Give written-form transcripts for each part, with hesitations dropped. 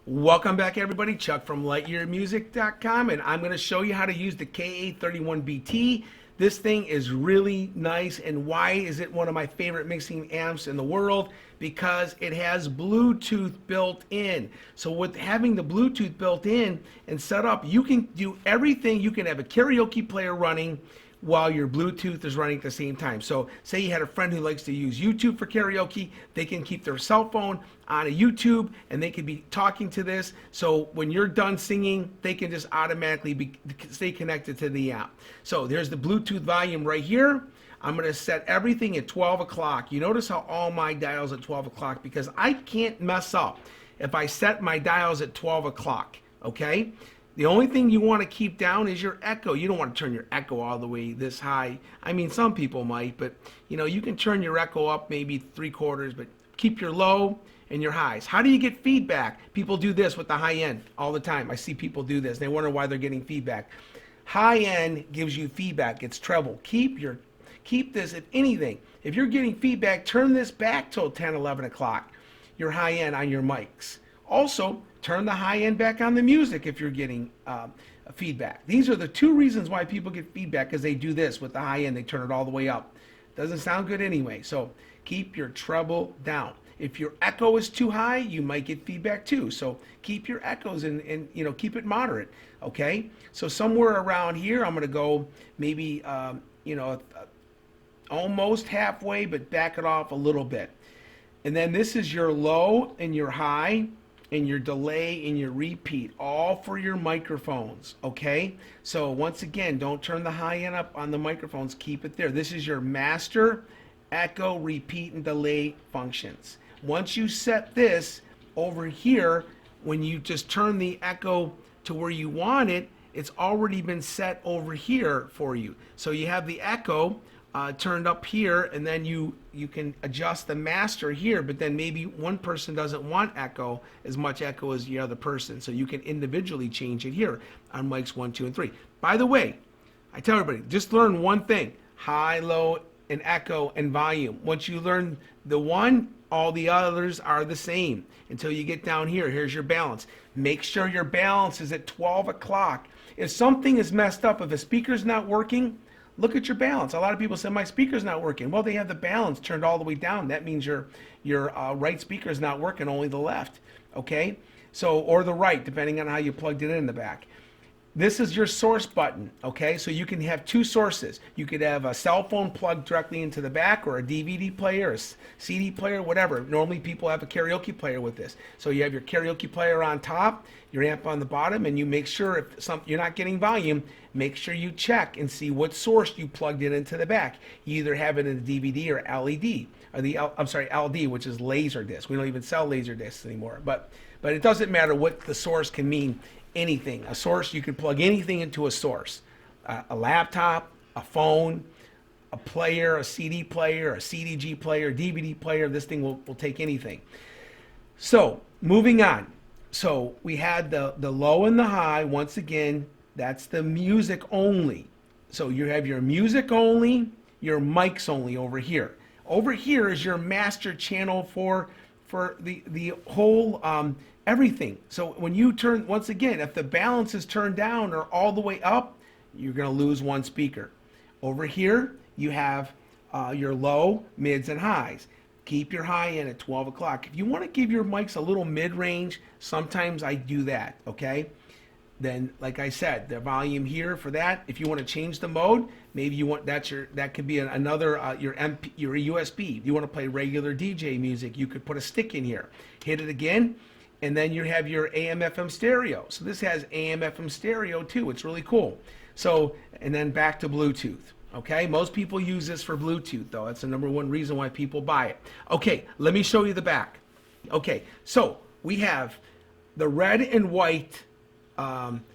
Welcome back, everybody. Chuck from Lightyearmusic.com, and I'm going to show you how to use the KA31BT. This thing is really nice, and why is it one of my favorite mixing amps in the world? Because it has Bluetooth built in. So with having the Bluetooth built in and set up, you can do everything. You can have a karaoke player running while your Bluetooth is running at the same time. So say you had a friend who likes to use YouTube for karaoke, they can keep their cell phone on a YouTube and they can be talking to this. So when you're done singing, they can just automatically stay connected to the app. So there's the Bluetooth volume right here. I'm going to set everything at 12 o'clock. You notice how all my dials at 12 o'clock because I can't mess up if I set my dials at 12 o'clock, okay? The only thing you want to keep down is your echo. You don't want to turn your echo all the way this high. I mean, some people might, but you know, you can turn your echo up maybe 3/4, but keep your low and your highs. How do you get feedback? People do this with the high end all the time. I see people do this. They wonder why they're getting feedback. High end gives you feedback. It's treble. Keep this, if anything, if you're getting feedback, turn this back till 10, 11 o'clock, your high end on your mics. Also, turn the high end back on the music if you're getting feedback. These are the two reasons why people get feedback, because they do this with the high end. They turn it all the way up. Doesn't sound good anyway. So keep your treble down. If your echo is too high, you might get feedback too. So keep your echoes and you know, keep it moderate. Okay. So somewhere around here, I'm going to go maybe you know, almost halfway, but back it off a little bit. And then this is your low and your high and your delay and your repeat, all for your microphones, okay? So once again, don't turn the high end up on the microphones, keep it there. This is your master, echo, repeat, and delay functions. Once you set this over here, when you just turn the echo to where you want it, it's already been set over here for you. So you have the echo turned up here, and then you can adjust the master here, but then maybe one person doesn't want echo, as much echo as the other person, so you can individually change it here on mics 1, 2, and 3. By the way, I tell everybody, just learn one thing: high, low, and echo and volume. Once you learn the one, all the others are the same until you get down here. Here's your balance. Make sure your balance is at 12 o'clock. If something is messed up, if a speaker's not working, look at your balance. A lot of people say, my speaker's not working. Well, they have the balance turned all the way down. That means your right speaker is not working, only the left, okay? So, or the right, depending on how you plugged it in the back. This is your source button, okay? So you can have two sources. You could have a cell phone plugged directly into the back, or a DVD player, a CD player, whatever. Normally people have a karaoke player with this. So you have your karaoke player on top, your amp on the bottom, and you make sure if you're not getting volume, make sure you check and see what source you plugged it into the back. You either have it in the DVD or LED, or I'm sorry, LD, which is laser disc. We don't even sell laser discs anymore, but it doesn't matter what the source can mean. Anything, a source, you can plug anything into a source. A laptop, a phone, a player, a CD player, a CDG player, DVD player. This thing will take anything. So moving on. So we had the low and the high. Once again, that's the music only. So you have your music only, your mics only over here. Over here is your master channel for the whole everything. So when you turn, once again, if the balance is turned down or all the way up, you're going to lose one speaker. Over here, you have your low, mids, and highs. Keep your high in at 12 o'clock. If you want to give your mics a little mid-range, sometimes I do that, okay? Then, like I said, the volume here for that. If you want to change the mode, maybe you want that could be another your USB. If you want to play regular DJ music, you could put a stick in here. Hit it again, and then you have your AM/FM stereo. So this has AM/FM stereo too. It's really cool. So, and then back to Bluetooth. Okay, most people use this for Bluetooth though. That's the #1 reason why people buy it. Okay, let me show you the back. Okay, so we have the red and white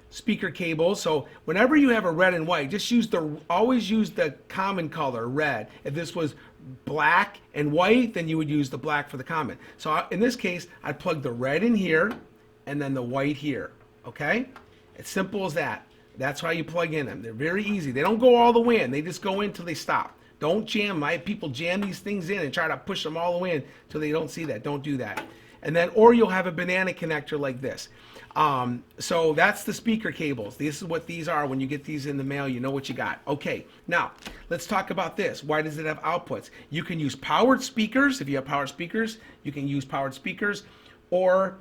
speaker cable. So whenever you have a red and white, just always use the common color, red. If this was black and white, then you would use the black for the common. So in this case, I'd plug the red in here and then the white here. Okay, it's simple as that. That's how you plug in them. They're very easy. They don't go all the way in. They just go in till they stop. Don't jam. I have people jam these things in and try to push them all the way in till they don't see that. Don't do that. And then, or you'll have a banana connector like this. So that's the speaker cables. This is what these are. When you get these in the mail, you know what you got. Okay, now let's talk about this. Why does it have outputs? You can use powered speakers. If you have powered speakers, you can use powered speakers, or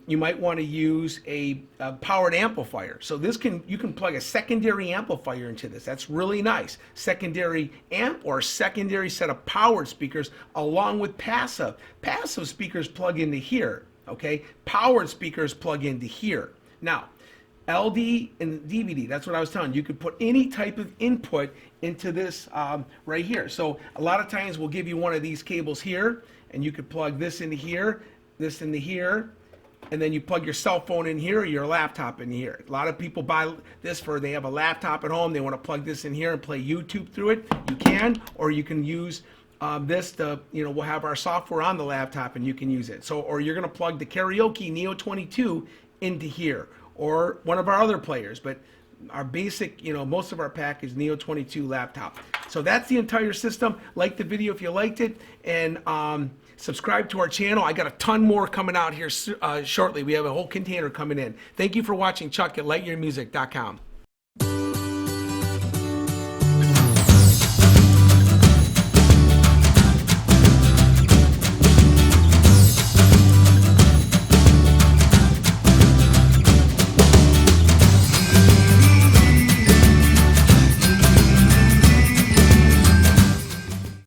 you might want to use a powered amplifier. So this you can plug a secondary amplifier into this. That's really nice. Secondary amp or secondary set of powered speakers along with passive. Passive speakers plug into here. Okay, powered speakers plug into here. Now, LD and DVD, that's what I was telling you. You could put any type of input into this right here. So a lot of times we'll give you one of these cables here, and you could plug this into here, this into here, and then you plug your cell phone in here or your laptop in here. A lot of people buy this they have a laptop at home, they want to plug this in here and play YouTube through it. You can, or you can use this to, we'll have our software on the laptop and you can use it. So, or you're going to plug the Karaoke Neo 22 into here, or one of our other players, but our basic, most of our pack is Neo 22 laptop. So that's the entire system. Like the video if you liked it, and subscribe to our channel. I got a ton more coming out here shortly. We have a whole container coming in. Thank you for watching. Chuck at lightyearmusic.com.